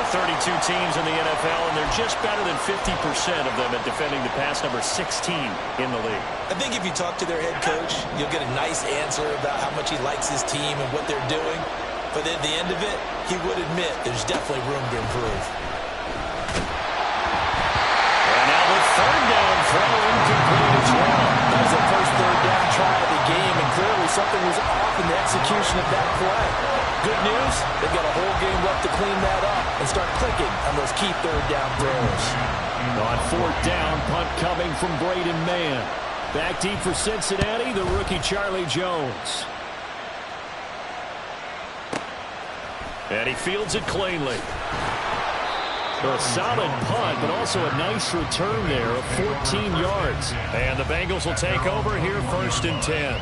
32 teams in the NFL, and they're just better than 50% of them at defending the pass, number 16 in the league. I think if you talk to their head coach, you'll get a nice answer about how much he likes his team and what they're doing. But at the end of it, he would admit there's definitely room to improve. And now the third down throw incomplete as well. That was the first third down try of the game, and clearly something was off in the execution of that play. Good news, they've got a whole game left to clean that up and start clicking on those key third down throws. On fourth down, punt coming from Braden Mann. Back deep for Cincinnati, the rookie Charlie Jones. And he fields it cleanly. So a solid punt, but also a nice return there of 14 yards. And the Bengals will take over here, 1st and 10.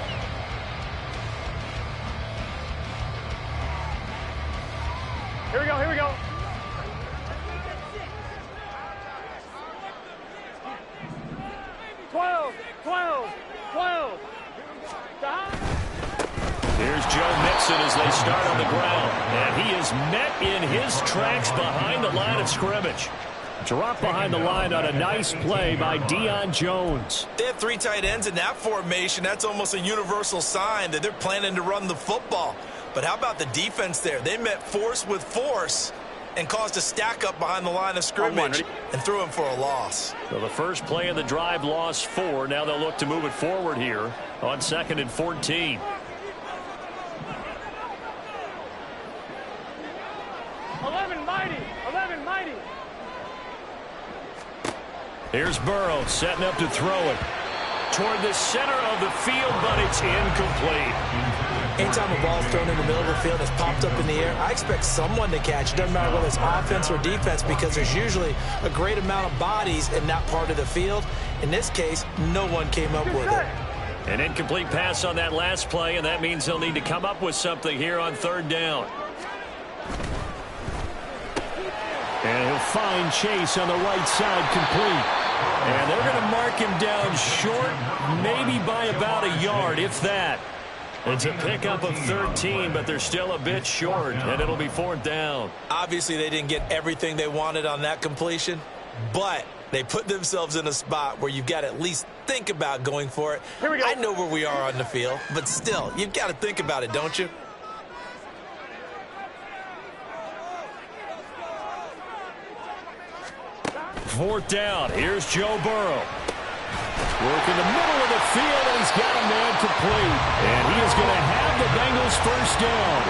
Here we go, here we go. Here's Joe Mixon as they start on the ground. And he is met in his tracks behind the line of scrimmage. Dropped behind the line on a nice play by Deion Jones. They have 3 tight ends in that formation. That's almost a universal sign that they're planning to run the football. But how about the defense there? They met force with force and caused a stack up behind the line of scrimmage and threw him for a loss. So the first play of the drive lost 4. Now they'll look to move it forward here on 2nd and 14. Here's Burrow setting up to throw it toward the center of the field, but it's incomplete. Anytime a ball's thrown in the middle of the field that's popped up in the air, I expect someone to catch. It doesn't matter whether it's offense or defense, because there's usually a great amount of bodies in that part of the field. In this case, no one came up with it. An incomplete pass on that last play, and that means they'll need to come up with something here on 3rd down. And he'll find Chase on the right side, complete. And they're going to mark him down short, maybe by about a yard, if that. It's a pickup of 13, but they're still a bit short, and it'll be 4th down. Obviously, they didn't get everything they wanted on that completion, but they put themselves in a spot where you've got to at least think about going for it. Here we go. I know where we are on the field, but still, you've got to think about it, don't you? Fourth down. Here's Joe Burrow. Working the middle of the field, and he's got a man complete. And he is going to have the Bengals first down.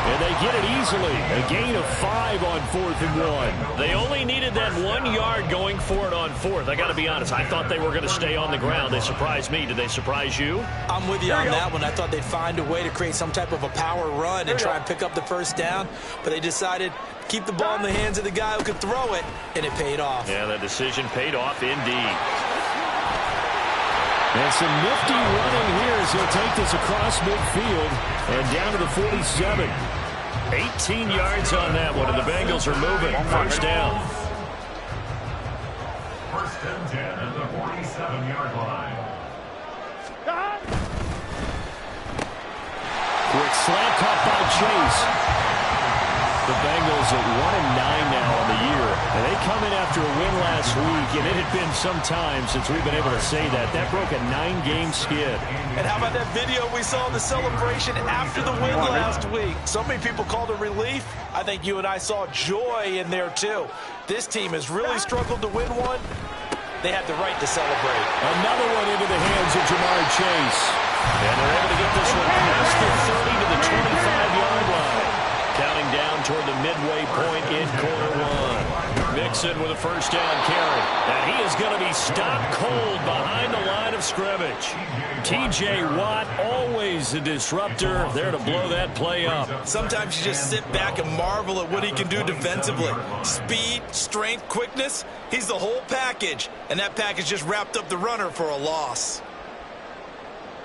And they get it easily. A gain of 5 on 4th and 1. They only needed that 1 yard going for it on 4th. I got to be honest. I thought they were going to stay on the ground. They surprised me. Did they surprise you? I'm with you on that one. I thought they'd find a way to create some type of a power run and try and pick up the first down. But they decided keep the ball in the hands of the guy who could throw it, and it paid off. Yeah, that decision paid off indeed. And some nifty running here as he'll take this across midfield and down to the 47. 18 yards on that one, and the Bengals are moving. First down. 1st and 10 at the 47-yard line. Quick slant caught by Chase. The Bengals at 1-9 now on the year. And they come in after a win last week, and it had been some time since we've been able to say that. That broke a 9-game skid. And how about that video we saw, the celebration after the win last week? So many people called it relief. I think you and I saw joy in there, too. This team has really struggled to win one. They had the right to celebrate. Another one into the hands of Jamar Chase. And they're able to get this one past the 30 to the 25-yard line. Counting down toward the midway point in quarter 1. Mixon with a first down carry. And he is going to be stopped cold behind the line of scrimmage. T.J. Watt, always a disruptor, there to blow that play up. Sometimes you just sit back and marvel at what he can do defensively. Speed, strength, quickness, he's the whole package. And that package just wrapped up the runner for a loss.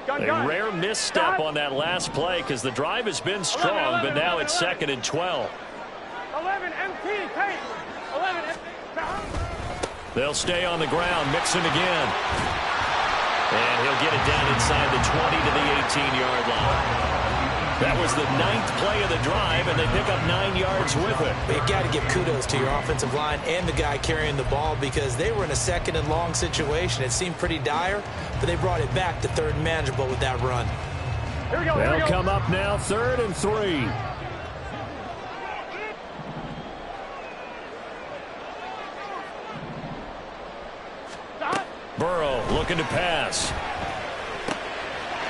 A rare misstep on that last play because the drive has been strong, but now it's 2nd and 12. 11 MT, Kate. 11 MT. They'll stay on the ground. Mixon again. And he'll get it down inside the 20 to the 18-yard line. That was the 9th play of the drive, and they pick up 9 yards with it. You got to give kudos to your offensive line and the guy carrying the ball because they were in a 2nd and long situation. It seemed pretty dire, but they brought it back to 3rd and manageable with that run. Here we go. They'll come up now 3rd and 3. Burrow looking to pass.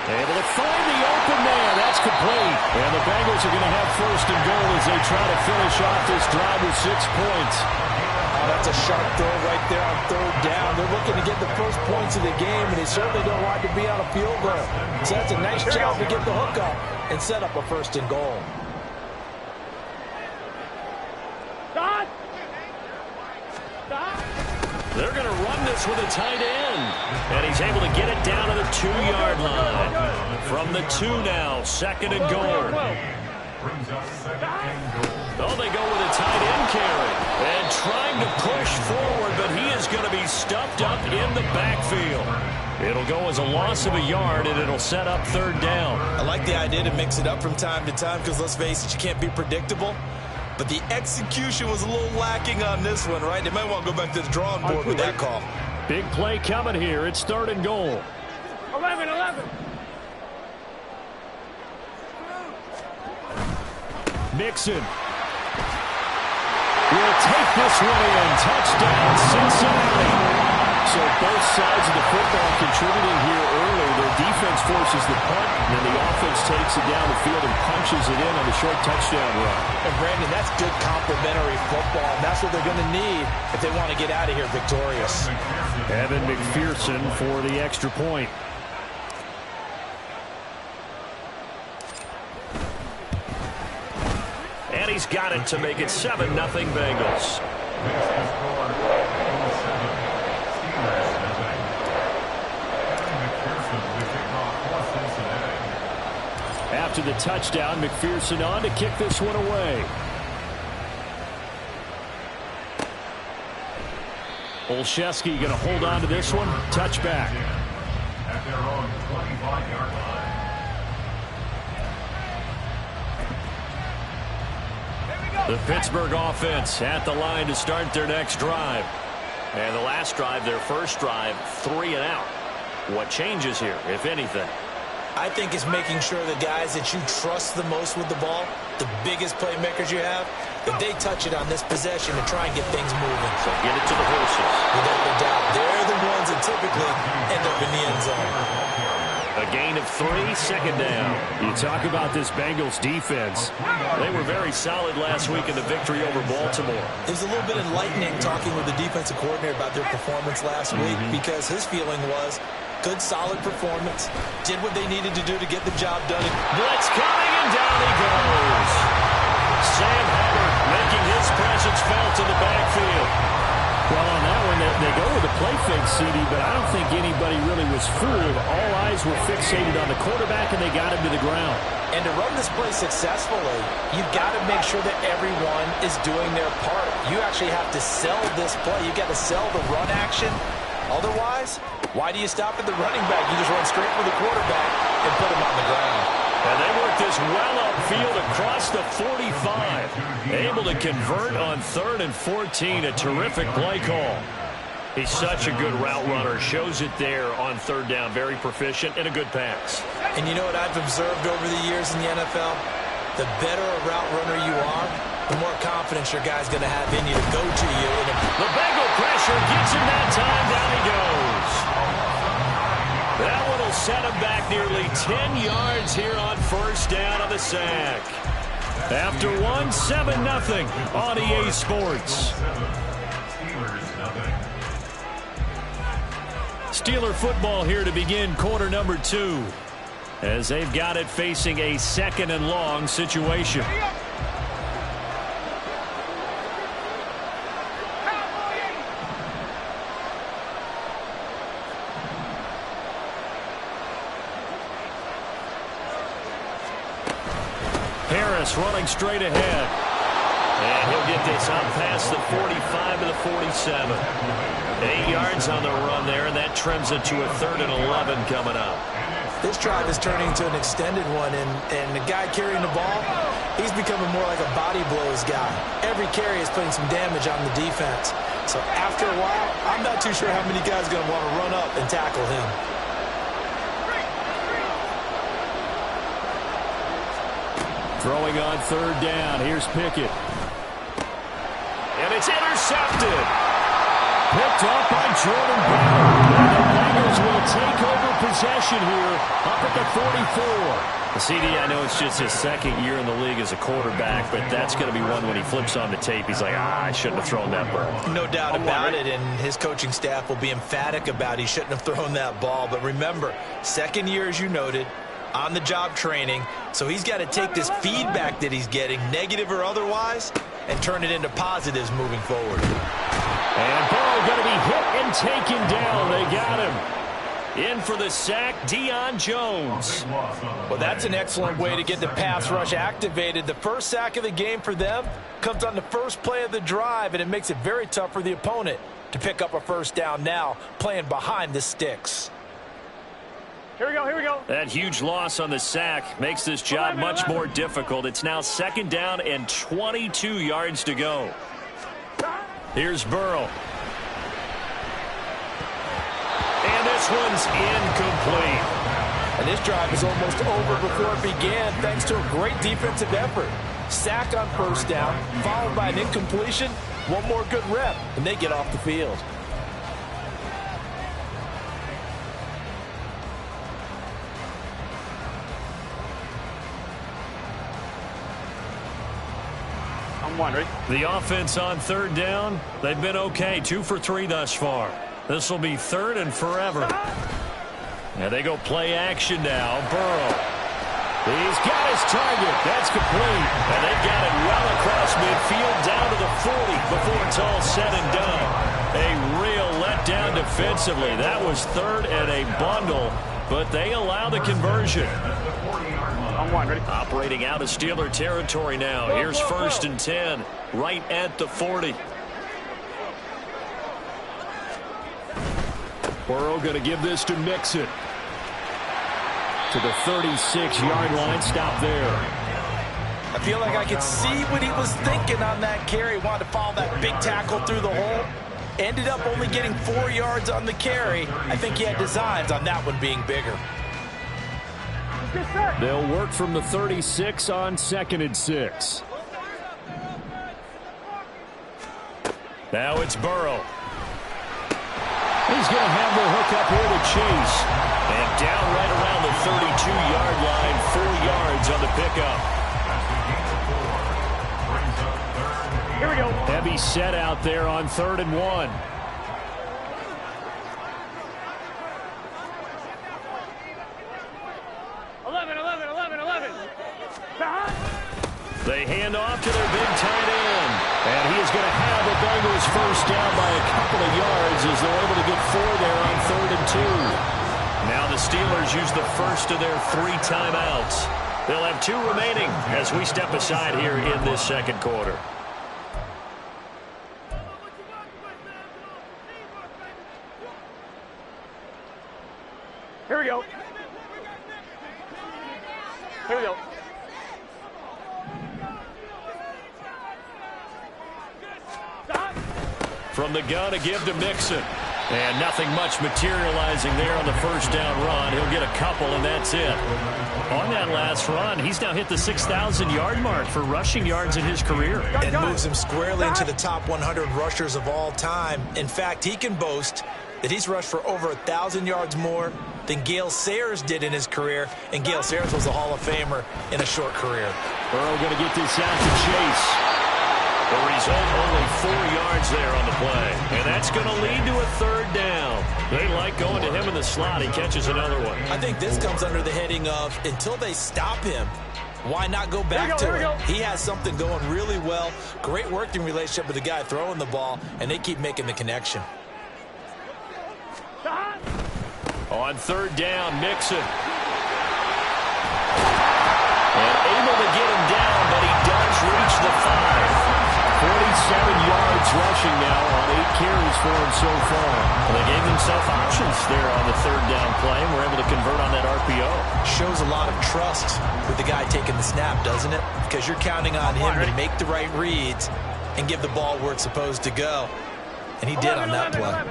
Able to find the open man. That's complete. And the Bengals are going to have 1st and goal as they try to finish off this drive with 6 points. Oh, that's a sharp throw right there on 3rd down. They're looking to get the first points of the game, and they certainly don't want to be on a field goal. So that's a nice job to get the hook up and set up a 1st and goal. Stop! Stop! They're going to run this with a tight end. And he's able to get it down to the 2-yard line. From the 2 now, 2nd and goal. Oh, they go with a tight end carry. And trying to push forward, but he is going to be stuffed up in the backfield. It'll go as a loss of a yard, and it'll set up 3rd down. I like the idea to mix it up from time to time because, let's face it, you can't be predictable. But the execution was a little lacking on this one, right? They might want to go back to the drawing board with that call. Big play coming here. It's 3rd and goal. 11. Mixon will take this one in. Touchdown, Cincinnati. So both sides of the football contributing here early. Their defense forces the punt, and then the offense takes it down the field and punches it in on the short touchdown run. And, Brandon, that's good complementary football. And that's what they're going to need if they want to get out of here victorious. Evan McPherson for the extra point. And he's got it to make it 7-0 Bengals. After the touchdown, McPherson on to kick this one away. Olszewski going to hold on to this one. Touchback. At their own 25-yard line. The Pittsburgh offense at the line to start their next drive. And the last drive, their first drive, 3 and out. What changes here, if anything? I think it's making sure the guys that you trust the most with the ball, the biggest playmakers you have, that they touch it on this possession and try and get things moving. So get it to the horses. Without a doubt, they're the ones that typically end up in the end zone. A gain of 3, 2nd down. You talk about this Bengals defense. They were very solid last week in the victory over Baltimore. It was a little bit enlightening talking with the defensive coordinator about their performance last week because his feeling was good, solid performance, did what they needed to do to get the job done. Blitz coming, and down he goes. Sam Hubbard making his presence felt in the backfield. Well, on that one, they go with the play fake, CD, but I don't think anybody really was fooled. All eyes were fixated on the quarterback, and they got him to the ground. And to run this play successfully, you've got to make sure that everyone is doing their part. You actually have to sell this play. You've got to sell the run action. Otherwise, why do you stop at the running back? You just run straight for the quarterback and put him on the ground. And they work this well upfield across the 45. Able to convert on 3rd and 14. A terrific play call. He's such a good route runner. Shows it there on 3rd down. Very proficient and a good pass. And you know what I've observed over the years in the NFL? The better a route runner you are, the more confidence your guy's going to have in you to go to you. The Bengal pressure gets him that time. Down he goes. That one will set him back nearly 10 yards here on 1st down on the sack. After 7-0 on EA Sports. Steeler football here to begin quarter number 2. As they've got it facing a 2nd and long situation. Harris running straight ahead. And he'll get this up past the 45 to the 47. 8 yards on the run there, and that trims it to a 3rd and 11 coming up. This drive is turning into an extended one, and the guy carrying the ball, he's becoming more like a body blows guy. Every carry is putting some damage on the defense. So after a while, I'm not too sure how many guys are going to want to run up and tackle him. Throwing on third down. Here's Pickett. And it's intercepted. Picked up by Jordan Brown. And the Bengals will take over possession here up at the 44. CD, I know it's just his second year in the league as a quarterback, but that's going to be one when he flips on the tape. He's like, I shouldn't have thrown that ball. No doubt about it, and his coaching staff will be emphatic about he shouldn't have thrown that ball. But remember, second year, as you noted, on-the-job training, so he's got to take this feedback that he's getting, negative or otherwise, and turn it into positives moving forward. And Burrow going to be hit and taken down. They got him. In for the sack, Deion Jones. Well, that's an excellent way to get the pass rush activated. The first sack of the game for them comes on the first play of the drive, and it makes it very tough for the opponent to pick up a first down now, playing behind the sticks. Here we go, here we go. That huge loss on the sack makes this job much more difficult. It's now second down and 22 yards to go. Here's Burrow. And this one's incomplete. And this drive is almost over before it began thanks to a great defensive effort. Sack on first down, followed by an incompletion. One more good rep, and they get off the field. I'm one, ready? The offense on third down, they've been okay. 2 for 3 thus far. This will be third and forever. And they go play action now. Burrow. He's got his target. That's complete. And they've got it well across midfield down to the 40 before it's all said and done. A real letdown defensively. That was third and a bundle, but they allow the conversion. I'm one, ready? Operating out of Steeler territory now. Here's first and 10, right at the 40. Burrow going to give this to Mixon. To the 36-yard line. Stop there. I feel like I could see what he was thinking on that carry. Wanted to follow that big tackle through the hole. Ended up only getting 4 yards on the carry. I think he had designs on that one being bigger. They'll work from the 36 on 2nd and 6. Now it's Burrow. He's going to have the hook up here to Chase. And down right around the 32-yard line, 4 yards on the pickup. Here we go. Heavy set out there on 3rd and 1. They hand off to their big tight end. And he is going to have the Bengals first down by a couple of yards as they're able to get 4 there on 3rd and 2. Now the Steelers use the first of their 3 timeouts. They'll have 2 remaining as we step aside here in this second quarter. Here we go. Here we go. From the gun, a give to Mixon. And nothing much materializing there on the first down run. He'll get a couple, and that's it. On that last run, he's now hit the 6,000-yard mark for rushing yards in his career. It moves him squarely into the top 100 rushers of all time. In fact, he can boast that he's rushed for over 1,000 yards more than Gale Sayers did in his career, and Gale Sayers was a Hall of Famer in a short career. Burrow going to get this out to Chase. The result, only 4 yards there on the play. And that's going to lead to a 3rd down. They like going to him in the slot. He catches another one. I think this comes under the heading of, until they stop him, why not go back to him? He has something going really well. Great working relationship with the guy throwing the ball, and they keep making the connection. On 3rd down, Mixon. And able to get him down, but he does reach the 5. 47 yards yards rushing now on 8 carries for him so far. Well, they gave themselves options there on the third down play, and were able to convert on that RPO. Shows a lot of trust with the guy taking the snap, doesn't it? Because you're counting on him to make the right reads and give the ball where it's supposed to go. And he did on that play.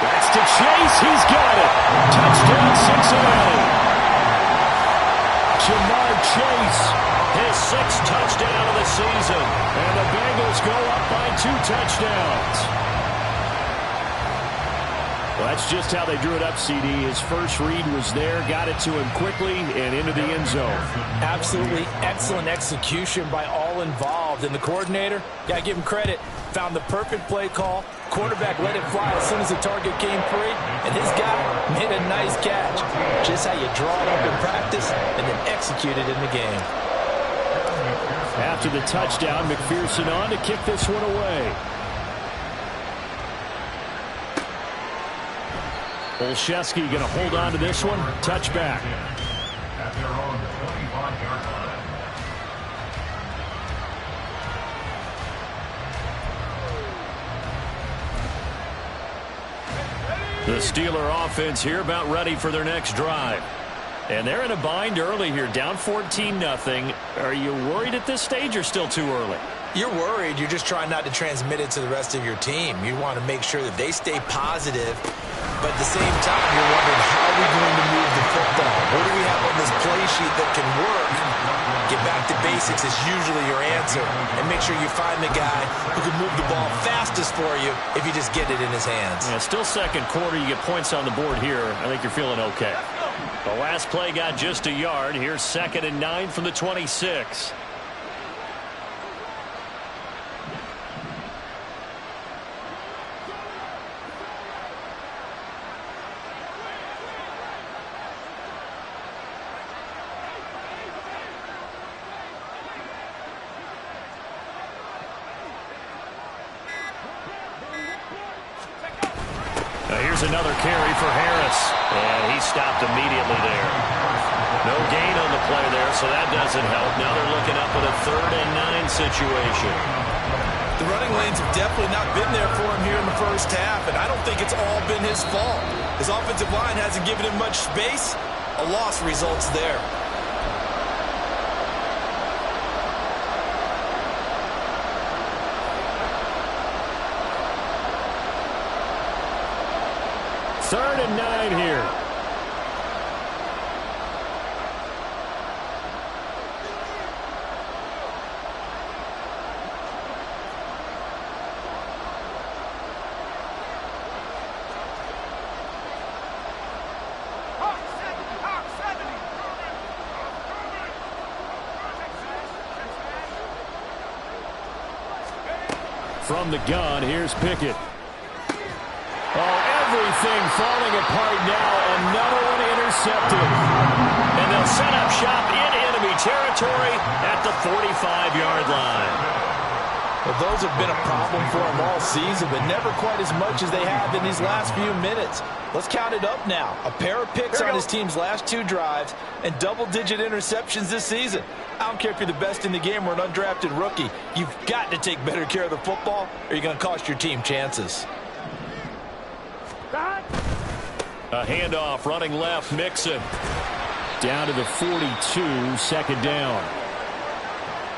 That's to Chase. He's got it. Touchdown, Cincinnati. Jamar Chase, his 6th touchdown of the season. And the Bengals go up by 2 touchdowns. Well, that's just how they drew it up, CD. His first read was there, got it to him quickly, and into the end zone. Absolutely excellent execution by all involved. And the coordinator, got to give him credit, found the perfect play call. Quarterback let it fly as soon as the target came free, and his guy made a nice catch. Just how you draw it up in practice and then execute it in the game. After the touchdown, McPherson on to kick this one away. Olszewski going to hold on to this one. Touchback. At their own 25-yard line. The Steeler offense here about ready for their next drive. And they're in a bind early here, down 14-0. Are you worried at this stage or still too early? You're worried. You're just trying not to transmit it to the rest of your team. You want to make sure that they stay positive. But at the same time, you're wondering, how are we going to move the football? What do we have on this play sheet that can work? Get back to basics is usually your answer. And make sure you find the guy who can move the ball fastest for you if you just get it in his hands. Yeah, still second quarter. You get points on the board here. I think you're feeling okay. The last play got just a yard. Here's 2nd and 9 from the 26. Another carry for Harris, and he stopped immediately there. No gain on the play there, so that doesn't help. Now they're looking up at a 3rd and 9 situation. The running lanes have definitely not been there for him here in the first half, and I don't think it's all been his fault. His offensive line hasn't given him much space. A loss results there. Third and 9 here. From the gun, here's Pickett. Everything falling apart now. Another one intercepted. And they'll set up shop in enemy territory at the 45-yard line. Well, those have been a problem for them all season, but never quite as much as they have in these last few minutes. Let's count it up now. A pair of picks on his team's last 2 drives and double-digit interceptions this season. I don't care if you're the best in the game or an undrafted rookie. You've got to take better care of the football or you're going to cost your team chances. A handoff running left, Mixon. Down to the 42, 2nd down.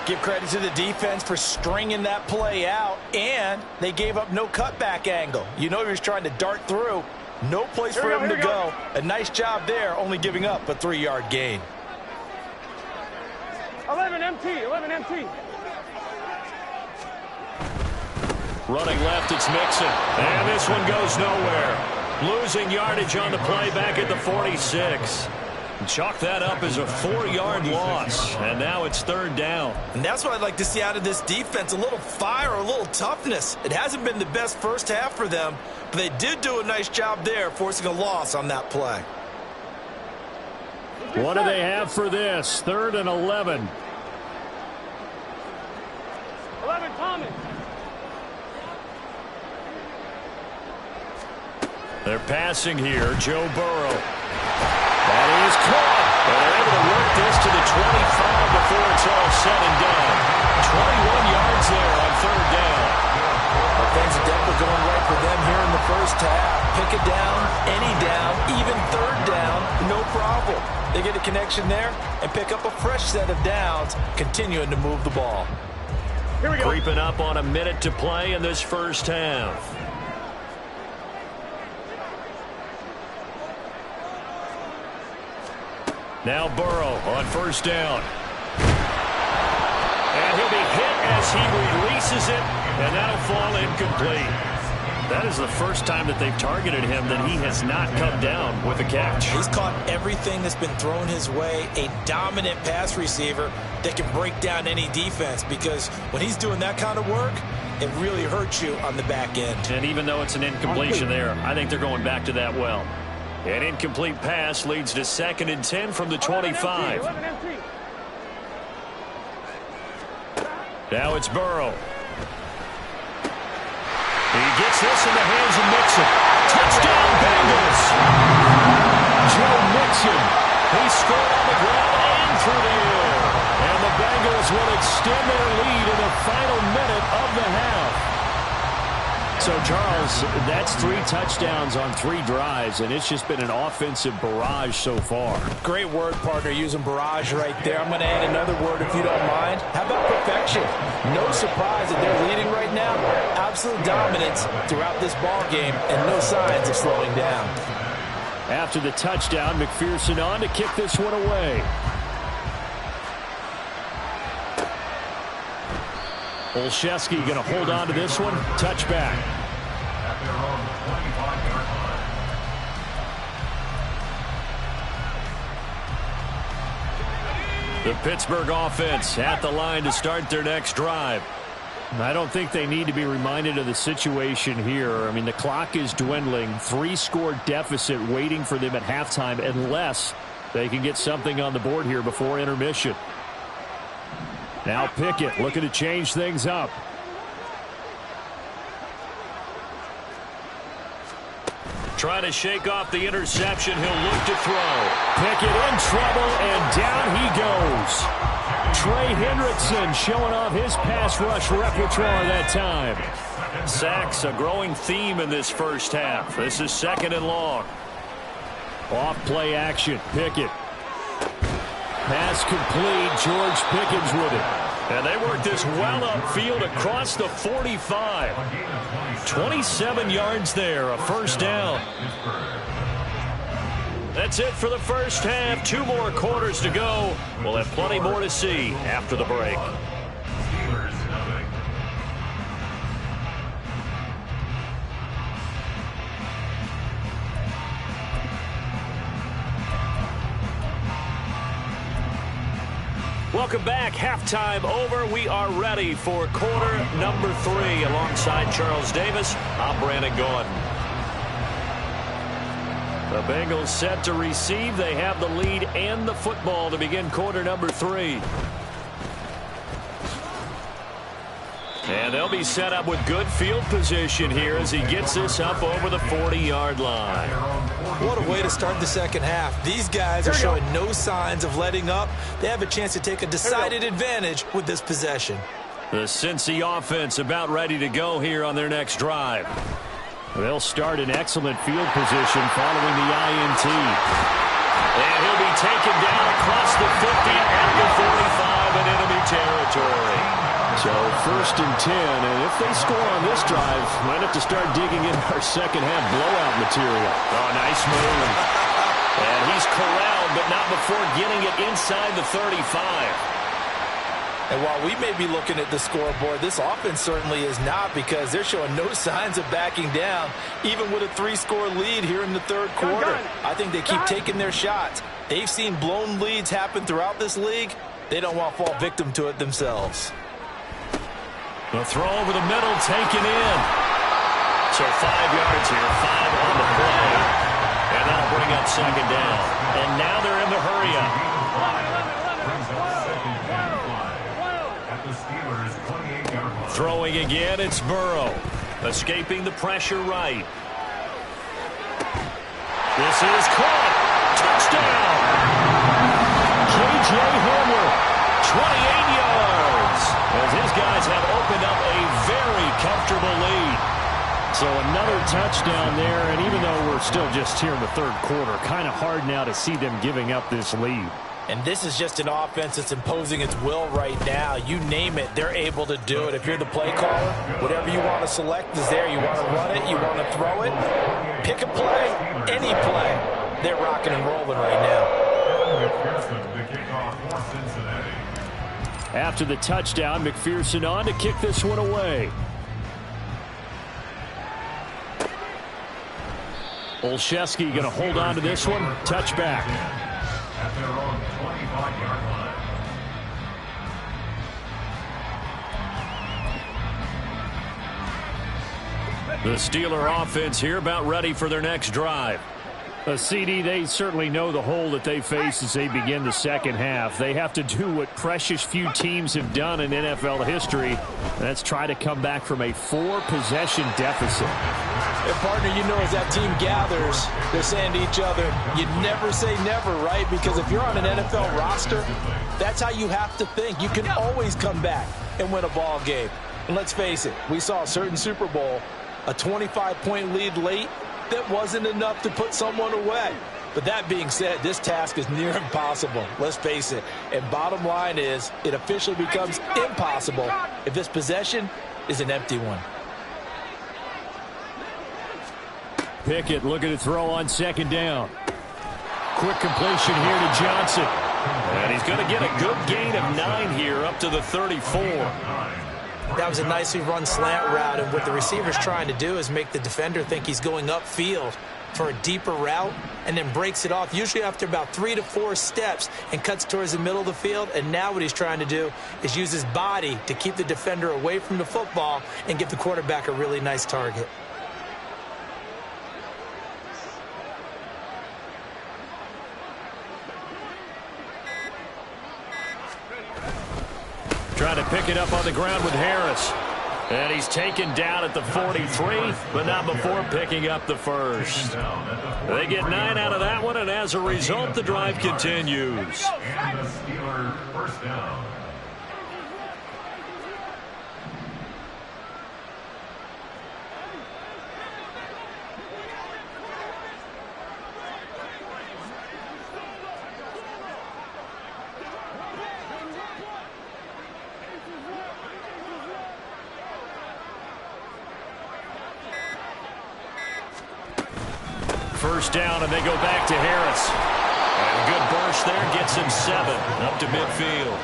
Give credit to the defense for stringing that play out, and they gave up no cutback angle. You know he was trying to dart through. No place for him to go. A nice job there, only giving up a 3-yard gain. 11 MT, 11 MT. Running left, it's Mixon. And this one goes nowhere. Losing yardage on the play back at the 46. Chalk that up as a 4-yard loss. And now it's 3rd down. And that's what I'd like to see out of this defense. A little fire, a little toughness. It hasn't been the best first half for them, but they did do a nice job there, forcing a loss on that play. What do they have for this? 3rd and 11. 11 Thomas. They're passing here. Joe Burrow. That is caught. And they're able to work this to the 25 before it's all said and done. 21 yards there on third down. Well, things are definitely going right for them here in the first half. Pick it down, any down, even third down, no problem. They get a connection there and pick up a fresh set of downs, continuing to move the ball. Here we go. Creeping up on a minute to play in this first half. Now Burrow on first down. And he'll be hit as he releases it, and that'll fall incomplete. That is the first time that they've targeted him that he has not come down with a catch. He's caught everything that's been thrown his way. A dominant pass receiver that can break down any defense, because when he's doing that kind of work, it really hurts you on the back end. And even though it's an incompletion there, I think they're going back to that well. An incomplete pass leads to 2nd and 10 from the 25. Now it's Burrow. He gets this in the hands of Mixon. Touchdown, Bengals! Joe Mixon. He scored on the ground and through the air. And the Bengals will extend their lead in the final minute of the half. So, Charles, that's 3 touchdowns on 3 drives, and it's just been an offensive barrage so far. Great word, partner, using barrage right there. I'm going to add another word if you don't mind. How about perfection? No surprise that they're leading right now. Absolute dominance throughout this ball game, and no signs of slowing down. After the touchdown, McPherson on to kick this one away. Olszewski going to hold on to this one. Touchback. At their own 25-yard line. The Pittsburgh offense at the line to start their next drive. I don't think they need to be reminded of the situation here. I mean, the clock is dwindling. 3-score deficit waiting for them at halftime unless they can get something on the board here before intermission. Now Pickett looking to change things up. Trying to shake off the interception. He'll look to throw. Pickett in trouble, and down he goes. Trey Hendrickson showing off his pass rush repertoire that time. Sacks, a growing theme in this first half. This is 2nd and long. Off play action. Pickett. Pass complete. George Pickens with it. And they work this well upfield across the 45. 27 yards there, a first down. That's it for the first half. 2 more quarters to go. We'll have plenty more to see after the break. Welcome back. Halftime over. We are ready for quarter number 3. Alongside Charles Davis, I'm Brandon Gordon. The Bengals set to receive. They have the lead and the football to begin quarter number 3. And they'll be set up with good field position here as he gets this up over the 40-yard line. What a way to start the second half. These guys are showing no signs of letting up. They have a chance to take a decided advantage with this possession. The Cincy offense about ready to go here on their next drive. They'll start in excellent field position following the INT. And he'll be taken down across the 50 at the 45 in enemy territory. So 1st and 10, and if they score on this drive, might have to start digging in our second half blowout material. Oh, nice move. And he's corralled, but not before getting it inside the 35. And while we may be looking at the scoreboard, this offense certainly is not, because they're showing no signs of backing down, even with a 3-score lead here in the third quarter. I think they keep taking their shots. They've seen blown leads happen throughout this league. They don't want to fall victim to it themselves. The throw over the middle, taken in. So 5 yards here, 5 on the play. And that'll bring up 2nd down. And now they're in the hurry up. Throwing again, it's Burrow. Escaping the pressure right. This is caught. Touchdown! Jay Hamler, 28 yards, as his guys have opened up a very comfortable lead. So another touchdown there, and even though we're still just here in the third quarter, kind of hard now to see them giving up this lead. And this is just an offense that's imposing its will right now. You name it, they're able to do it. If you're the play caller, whatever you want to select is there. You want to run it, you want to throw it, pick a play, any play. They're rocking and rolling right now. After the touchdown, McPherson on to kick this one away. Olszewski going to hold on to this one. Touchback. At their own 25-yard line. The Steeler offense here about ready for their next drive. CD, they certainly know the hole that they face as they begin the second half. They have to do what precious few teams have done in NFL history. That's try to come back from a 4-possession deficit. And partner, you know, as that team gathers, they're saying to each other, you never say never, right? Because if you're on an NFL roster, that's how you have to think. You can always come back and win a ball game. And let's face it, we saw a certain Super Bowl, a 25-point lead late, that wasn't enough to put someone away. But that being said, this task is near impossible. Let's face it. And bottom line is, it officially becomes impossible if this possession is an empty one. Pickett looking to throw on second down. Quick completion here to Johnson. And he's going to get a good gain of 9 here up to the 34. That was a nicely run slant route, and what the receiver's trying to do is make the defender think he's going upfield for a deeper route and then breaks it off, usually after about 3 to 4 steps, and cuts towards the middle of the field. And now what he's trying to do is use his body to keep the defender away from the football and give the quarterback a really nice target. Trying to pick it up on the ground with Harris. And he's taken down at the 43, but not before picking up the first. They get 9 out of that one, and as a result, the drive continues. And the Steeler first down. First down, and they go back to Harris. And a good burst there gets him 7 up to midfield.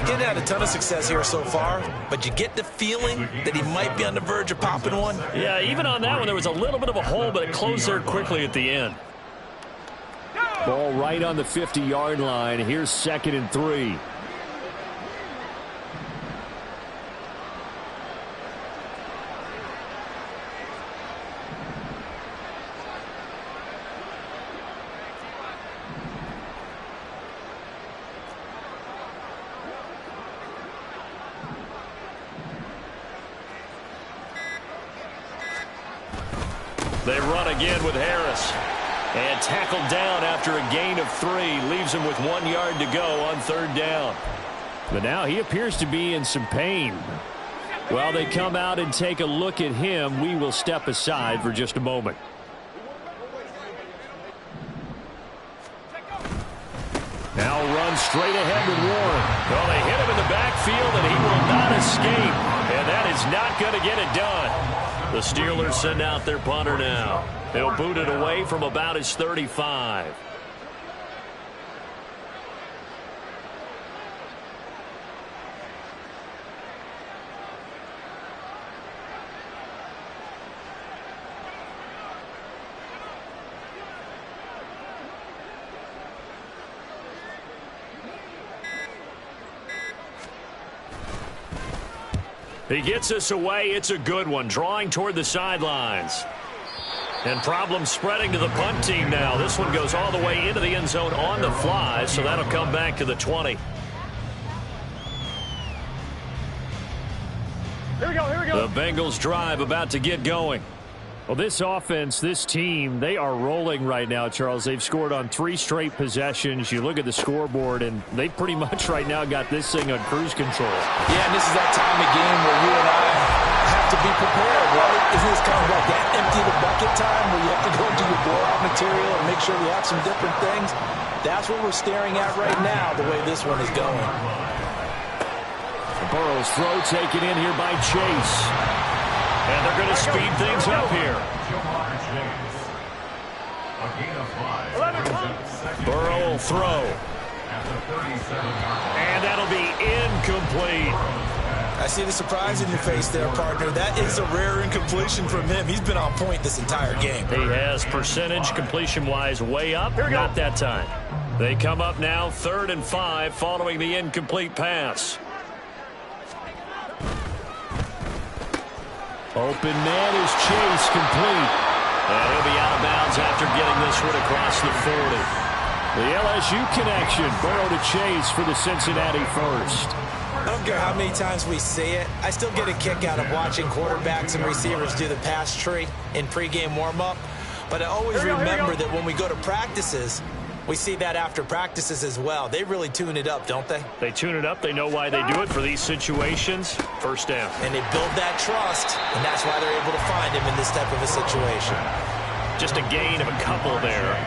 Getting had a ton of success here so far, but you get the feeling that he might be on the verge of popping one. Yeah, even on that one, there was a little bit of a hole, but it closed there quickly at the end. Ball right on the 50-yard line. Here's 2nd and 3. They run again with Harris. And tackled down after a gain of 3. Leaves him with 1 yard to go on 3rd down. But now he appears to be in some pain. While they come out and take a look at him, we will step aside for just a moment. Now runs straight ahead with Warren. Well, they hit him in the backfield, and he will not escape. And that is not going to get it done. The Steelers send out their punter now. They'll boot it away from about his 35. He gets us away. It's a good one, drawing toward the sidelines. And problems spreading to the punt team now. This one goes all the way into the end zone on the fly, so that'll come back to the 20. Here we go, here we go. The Bengals drive about to get going. Well, this offense, this team, they are rolling right now, Charles. They've scored on 3 straight possessions. You look at the scoreboard, and they pretty much right now got this thing on cruise control. Yeah, and this is that time of game where you and I have to be prepared, right? Isn't this kind of like that empty the bucket time where you have to go into your blowout material and make sure we have some different things? That's what we're staring at right now, the way this one is going. Burrow's throw taken in here by Chase. And they're going to speed things up here. Burrow will throw. And that'll be incomplete. I see the surprise in your face there, partner. That is a rare incompletion from him. He's been on point this entire game. He has percentage completion-wise way up. Not that time. They come up now 3rd and 5 following the incomplete pass. Open man is Chase, complete. And he'll be out of bounds after getting this one across the 40. The LSU connection, Burrow to Chase for the Cincinnati first. I don't care how many times we see it. I still get a kick out of watching quarterbacks and receivers do the pass tree in pregame warm-up. But I always remember that when we go to practices, we see that after practices as well. They really tune it up, don't they? They tune it up. They know why they do it for these situations. First down. And they build that trust, and that's why they're able to find him in this type of a situation. Just a gain of a couple there.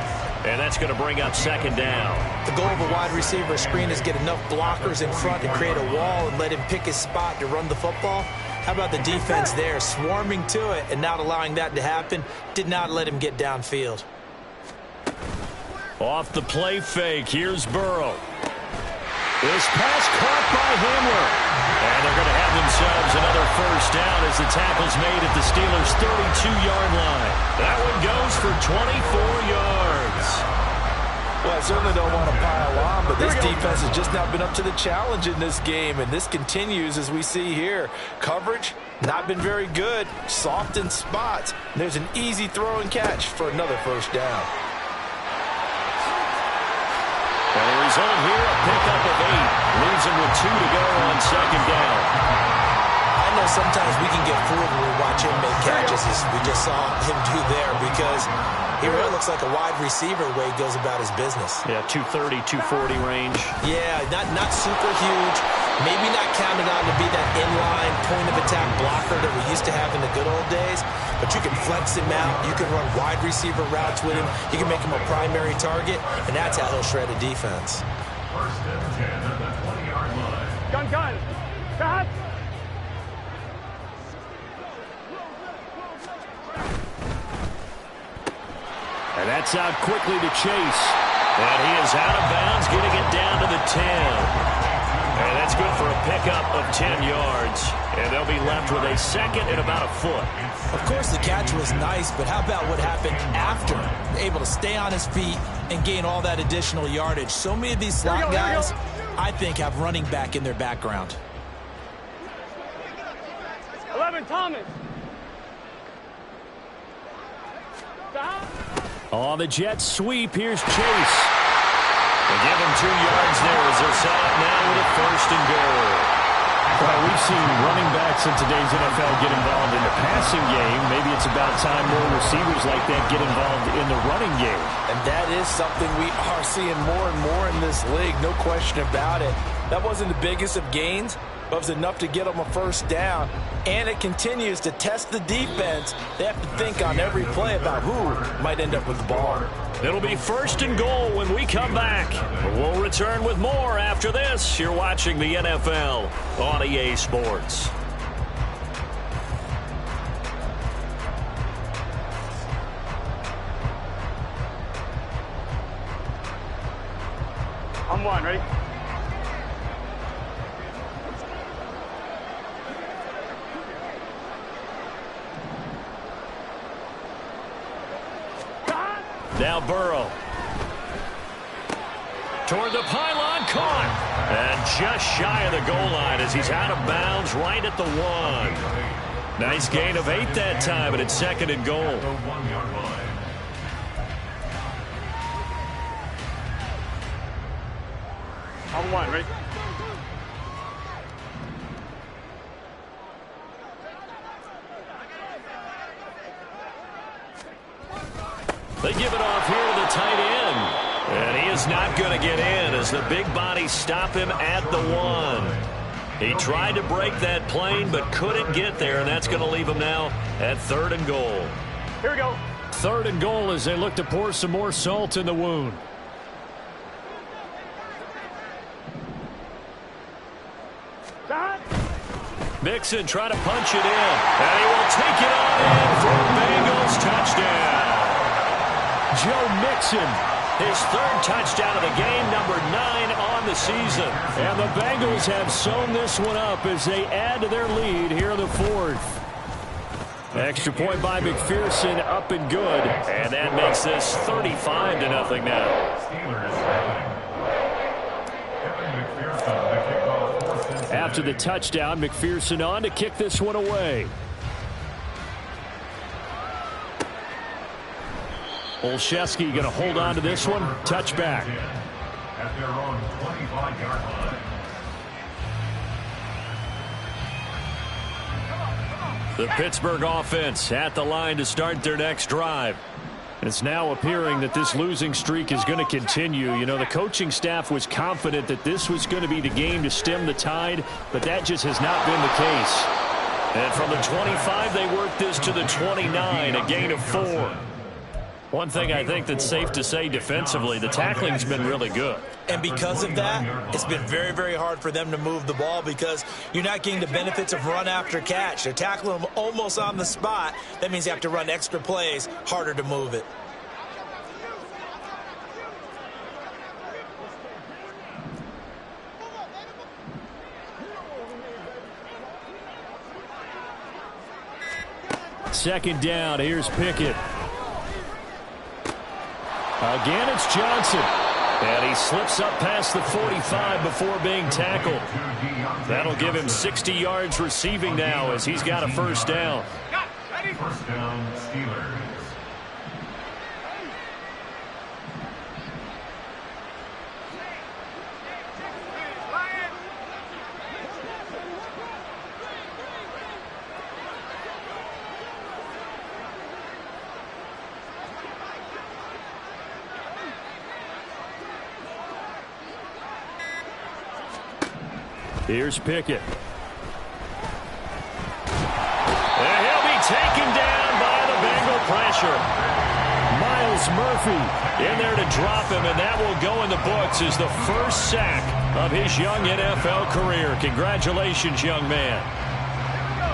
And that's going to bring up 2nd down. The goal of a wide receiver screen is get enough blockers in front to create a wall and let him pick his spot to run the football. How about the defense there, swarming to it and not allowing that to happen? Did not let him get downfield. Off the play fake, here's Burrow. This pass caught by Hamler. And they're going to have themselves another first down as the tackle's made at the Steelers' 32-yard line. That one goes for 24 yards. Well, I certainly don't want to pile on, but this defense has just not been up to the challenge in this game, and this continues as we see here. Coverage, not been very good, soft in spots. There's an easy throw and catch for another first down. And the result here, a pickup of 8. Leaves him with 2 to go on 2nd down. I know sometimes we can get fooled when we watch him make catches, as we just saw him do there, because he really looks like a wide receiver the way he goes about his business. Yeah, 230, 240 range. Yeah, not super huge. Maybe not counted on to be that inline point-of-attack blocker that we used to have in the good old days, but you can flex him out. You can run wide receiver routes with him. You can make him a primary target, and that's how he'll shred a defense. 1st and 10 at the 20-yard line. Gun. Cut. And that's out quickly to Chase. And he is out of bounds, getting it down to the 10. And that's good for a pickup of 10 yards. And they'll be left with a 2nd and about a foot. Of course, the catch was nice, but how about what happened after? Able to stay on his feet and gain all that additional yardage. So many of these slot guys, I think, have running back in their background. 11, Thomas. On the jet sweep, here's Chase. They give him 2 yards there as they're set up now with a 1st and goal. Well, we've seen running backs in today's NFL get involved in the passing game. Maybe it's about time more receivers like that get involved in the running game. And that is something we are seeing more and more in this league, no question about it. That wasn't the biggest of gains, but it was enough to get them a first down. And it continues to test the defense. They have to think on every play about who might end up with the ball. It'll be 1st and goal when we come back. We'll return with more after this. You're watching the NFL on EA Sports. I'm 1, ready? Now Burrow. Toward the pylon, caught. And just shy of the goal line as he's out of bounds right at the 1. Nice gain of 8 that time, but it's 2nd and goal. The 1-yard line. I'm 1, ready? is not going to get in as the big bodies stop him at the 1. He tried to break that plane but couldn't get there, and that's going to leave him now at 3rd and goal. Here we go. 3rd and goal as they look to pour some more salt in the wound. Mixon trying to punch it in, and he will take it on in for a Bengals touchdown. Joe Mixon, his 3rd touchdown of the game, number 9 on the season. And the Bengals have sewn this one up as they add to their lead here in the 4th. Extra point by McPherson, up and good. And that makes this 35-0 now. After the touchdown, McPherson on to kick this one away. Olszewski going to hold on to this one. Touchback. At their own 25-yard line. The Pittsburgh offense at the line to start their next drive. It's now appearing that this losing streak is going to continue. You know, the coaching staff was confident that this was going to be the game to stem the tide, but that just has not been the case. And from the 25, they worked this to the 29, a gain of 4. One thing I think that's safe to say defensively, the tackling's been really good. And because of that, it's been very, very hard for them to move the ball because you're not getting the benefits of run after catch. They're tackling them almost on the spot. That means you have to run extra plays, harder to move it. Second down, here's Pickett. Again, it's Johnson. And he slips up past the 45 before being tackled. That'll give him 60 yards receiving now as he's got a first down. First down, Steelers. Here's Pickett. And he'll be taken down by the Bengal pressure. Miles Murphy In there to drop him, and that will go in the books as the first sack of his young NFL career. Congratulations, young man.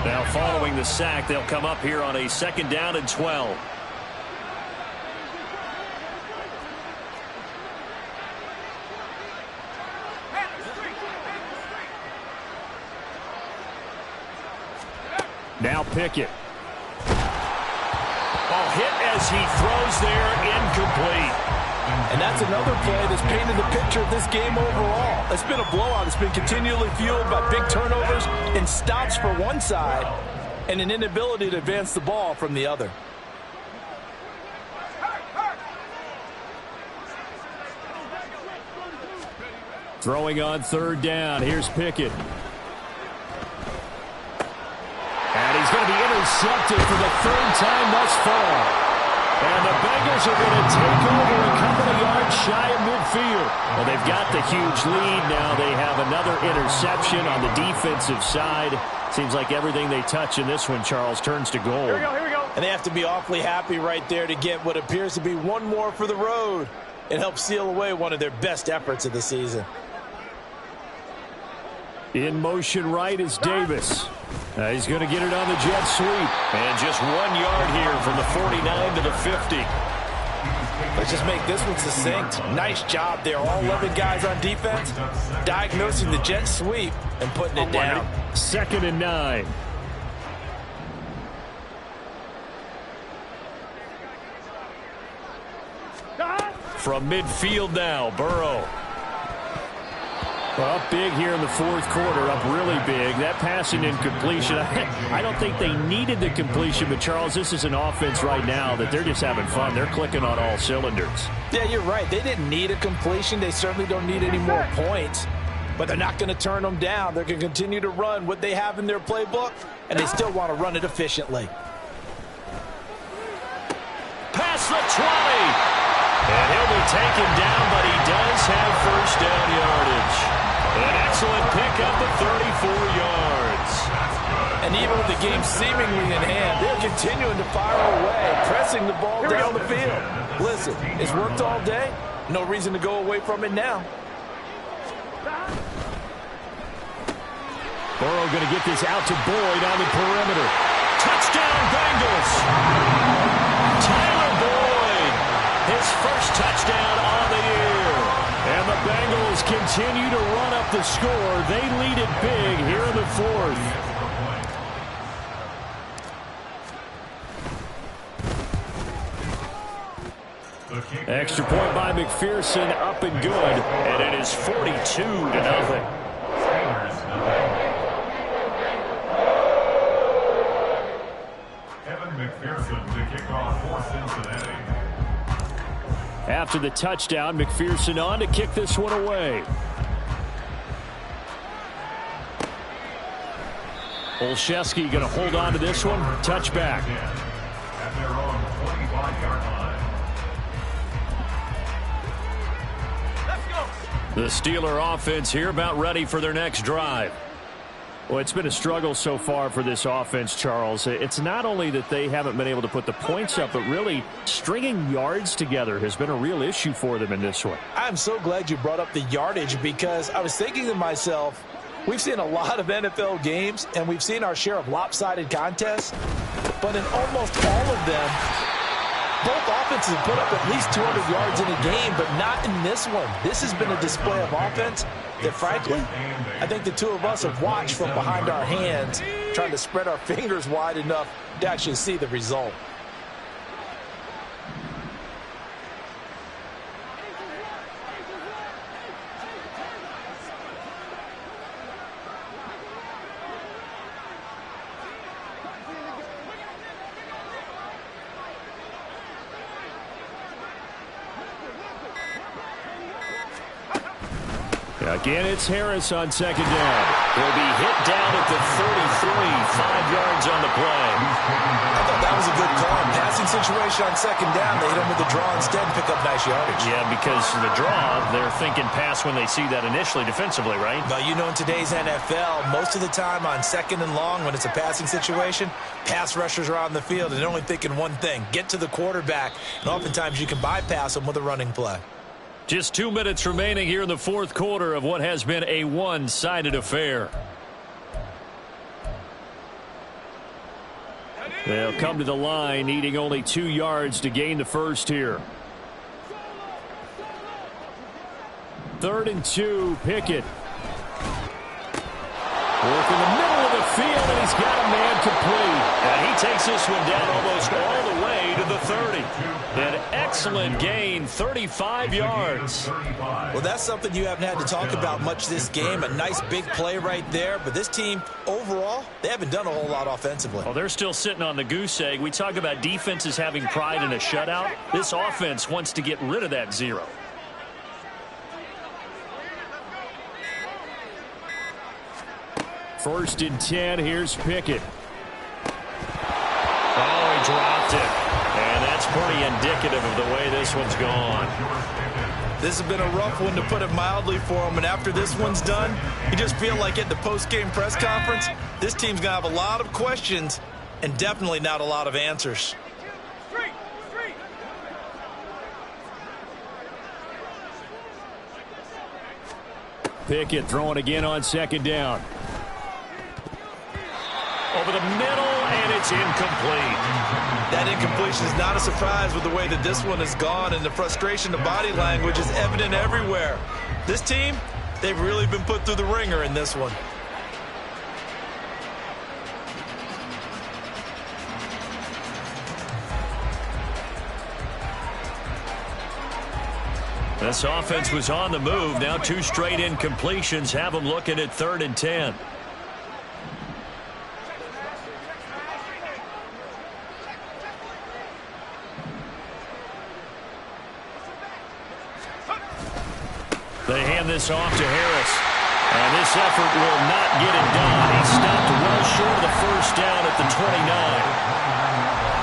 Now following the sack, they'll come up here on a 2nd down and 12. Now Pickett. Oh, hit as he throws there, incomplete. And that's another play that's painted the picture of this game overall. It's been a blowout. It's been continually fueled by big turnovers and stops for one side and an inability to advance the ball from the other. Throwing on 3rd down. Here's Pickett. And he's going to be intercepted for the 3rd time thus far. And the Bengals are going to take over a couple of yards shy of midfield. Well, they've got the huge lead now. They have another interception on the defensive side. Seems like everything they touch in this one, Charles, turns to gold. Here we go, here we go. And they have to be awfully happy right there to get what appears to be one more for the road. It helps seal away one of their best efforts of the season. In motion right is Davis. He's going to get it on the jet sweep. And just 1 yard here from the 49 to the 50. Let's just make this one succinct. Nice job there. All 11 guys on defense diagnosing the jet sweep and putting it down. 2nd and 9. From midfield now, Burrow. Well, up big here in the 4th quarter, up really big. That passing incompletion, I don't think they needed the completion, but Charles, this is an offense right now that they're just having fun. They're clicking on all cylinders. Yeah, you're right. They didn't need a completion. They certainly don't need any more points, but they're not going to turn them down. They're going to continue to run what they have in their playbook, and they still want to run it efficiently. Past the 20. And he'll be taken down, but he does have first down yardage. An excellent pickup of 34 yards. And even with the game seemingly in hand, they're continuing to fire away, pressing the ball down the field. Listen, it's worked all day. No reason to go away from it now. Burrow going to get this out to Boyd on the perimeter. Touchdown, Bengals! Tyler Boyd, his first touchdown on the year. And the Bengals continue to run up the score. They lead it big here in the fourth. Extra point by McPherson, up and good. And it is 42-0. McPherson to kick off for Cincinnati. After the touchdown, McPherson on to kick this one away. Olszewski going to hold on to this one. Touchback. At their own 25-yard line. The Steeler offense here about ready for their next drive. Well, it's been a struggle so far for this offense, Charles. It's not only that they haven't been able to put the points up, but really stringing yards together has been a real issue for them in this one. I'm so glad you brought up the yardage, because I was thinking to myself, we've seen a lot of NFL games, and we've seen our share of lopsided contests, but in almost all of them, both offenses have put up at least 200 yards in a game, but not in this one. This has been a display of offense that, frankly, I think the two of us have watched from behind our hands, trying to spread our fingers wide enough to actually see the result. Again, it's Harris on second down. He'll be hit down at the 33, 5 yards on the play. I thought that was a good call. Passing situation on second down, they hit him with the draw instead and pick up nice yardage. Yeah, because the draw, they're thinking pass when they see that initially defensively, right? But you know, in today's NFL, most of the time on second and long, when it's a passing situation, pass rushers are on the field and they're only thinking one thing: get to the quarterback. And oftentimes you can bypass them with a running play. Just 2 minutes remaining here in the fourth quarter of what has been a one-sided affair. They'll come to the line, needing only 2 yards to gain the first here. 3rd and 2, Pickett. Work in the middle of the field, and he's got a man complete. And he takes this one down almost all the way to the 30. An excellent gain, 35 yards. Well, that's something you haven't had to talk about much this game. A nice big play right there. But this team, overall, they haven't done a whole lot offensively. Well, they're still sitting on the goose egg. We talk about defenses having pride in a shutout. This offense wants to get rid of that 0. First and 10, here's Pickett. Oh, he dropped it. And that's pretty indicative of the way this one's gone. This has been a rough one, to put it mildly, for him. And after this one's done, you just feel like at the post-game press conference, this team's going to have a lot of questions and definitely not a lot of answers. Pickett throwing again on second down. Over the middle, and it's incomplete. That incompletion is not a surprise with the way that this one has gone, and the frustration, the body language is evident everywhere. This team, they've really been put through the ringer in this one. This offense was on the move. Now 2 straight incompletions have them looking at 3rd and 10. They hand this off to Harris. And this effort will not get it done. He stopped well short of the first down at the 29.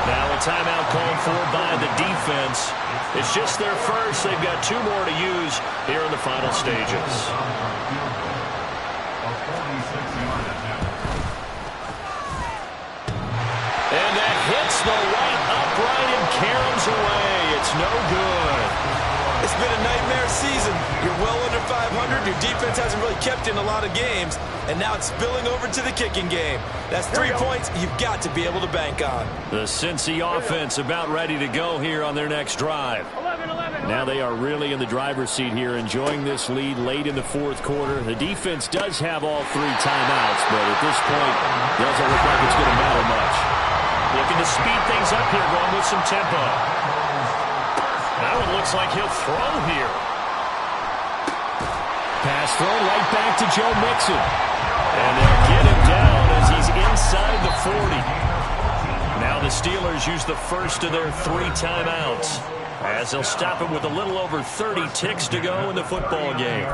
Now timeout called for by the defense. It's just their first. They've got 2 more to use here in the final stages. And that hits the right upright and caroms away. It's no good. It's been a nightmare season. You're well under 500. Your defense hasn't really kept in a lot of games. And now it's spilling over to the kicking game. That's 3 points you've got to be able to bank on. The Cincy offense about ready to go here on their next drive. 11. Now they are really in the driver's seat here, enjoying this lead late in the 4th quarter. The defense does have all 3 timeouts, but at this point, doesn't look like it's going to matter much. Looking to speed things up here, going with some tempo. Now it looks like he'll throw here. Pass thrown right back to Joe Mixon. And they'll get him down as he's inside the 40. Now the Steelers use the first of their 3 timeouts, as they'll stop him with a little over 30 ticks to go in the football game.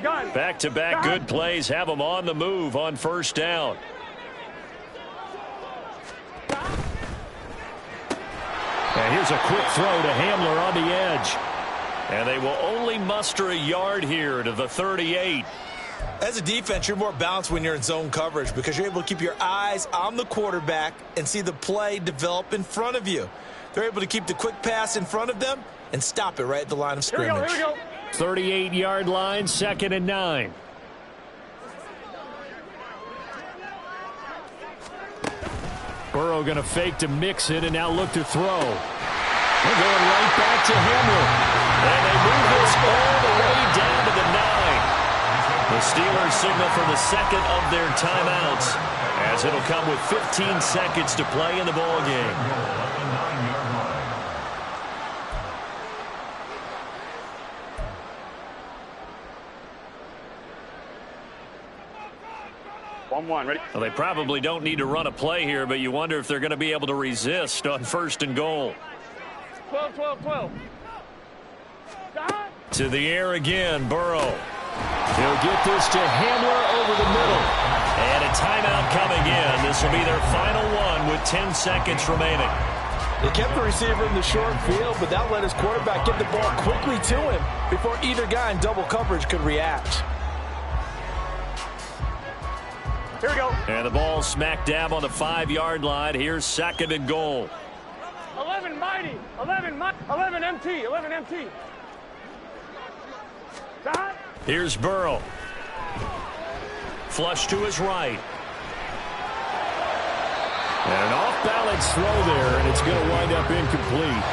Gun. Back-to-back good plays have them on the move on first down. And here's a quick throw to Hamler on the edge. And they will only muster a yard here to the 38. As a defense, you're more balanced when you're in zone coverage because you're able to keep your eyes on the quarterback and see the play develop in front of you. They're able to keep the quick pass in front of them and stop it right at the line of scrimmage. Here we go. 38-yard line, 2nd and 9. Burrow going to fake to Mixon and now look to throw. They're going right back to Hamler. And they move this all the way down to the 9. The Steelers signal for the 2nd of their timeouts, as it'll come with 15 seconds to play in the ball game. Ready? Well, they probably don't need to run a play here, but you wonder if they're going to be able to resist on 1st and goal. 12. To the air again, Burrow. He'll get this to Hamler over the middle. And a timeout coming in. This will be their final one with 10 seconds remaining. They kept the receiver in the short field, but that let his quarterback get the ball quickly to him before either guy in double coverage could react. Here we go. And the ball smack dab on the 5-yard line. Here's 2nd and goal. 11 mighty. 11 MT. Stop. Here's Burrow. Flush to his right. And an off-balance throw there, and it's going to wind up incomplete.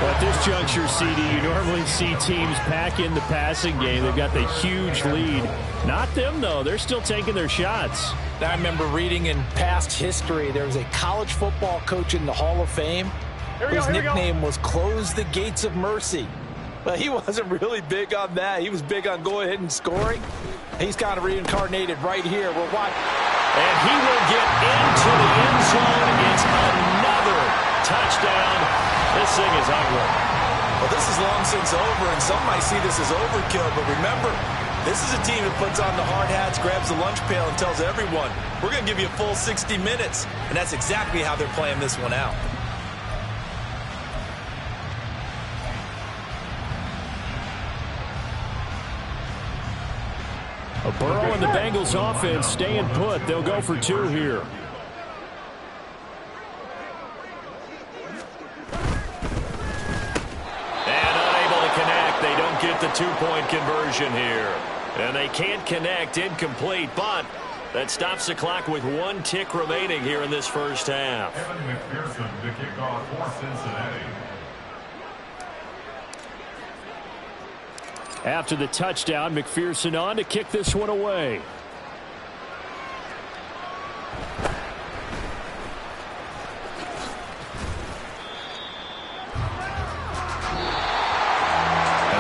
But at this juncture, CD, you normally see teams pack in the passing game. They've got the huge lead. Not them, though. They're still taking their shots. I remember reading in past history, there was a college football coach in the Hall of Fame whose nickname was Close the Gates of Mercy. But he wasn't really big on that. He was big on going ahead and scoring. He's kind of reincarnated right here. We're watching. And he will get into the end zone. It's another touchdown. This thing is ugly. Well, this is long since over, and some might see this as overkill. But remember, this is a team that puts on the hard hats, grabs the lunch pail, and tells everyone, we're going to give you a full 60 minutes. And that's exactly how they're playing this one out. Burrow and the Bengals offense staying put. They'll go for 2 here. And unable to connect. They don't get the 2-point conversion here. And they can't connect. Incomplete, but that stops the clock with 1 tick remaining here in this first half. Evan McPherson to kick off for Cincinnati. After the touchdown, McPherson on to kick this one away. And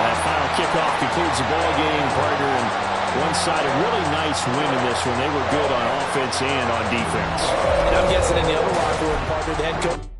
that final kickoff concludes the ball game, partner. And one side, a really nice win in this one. They were good on offense and on defense. I'm guessing in the other locker room, partner, the head coach.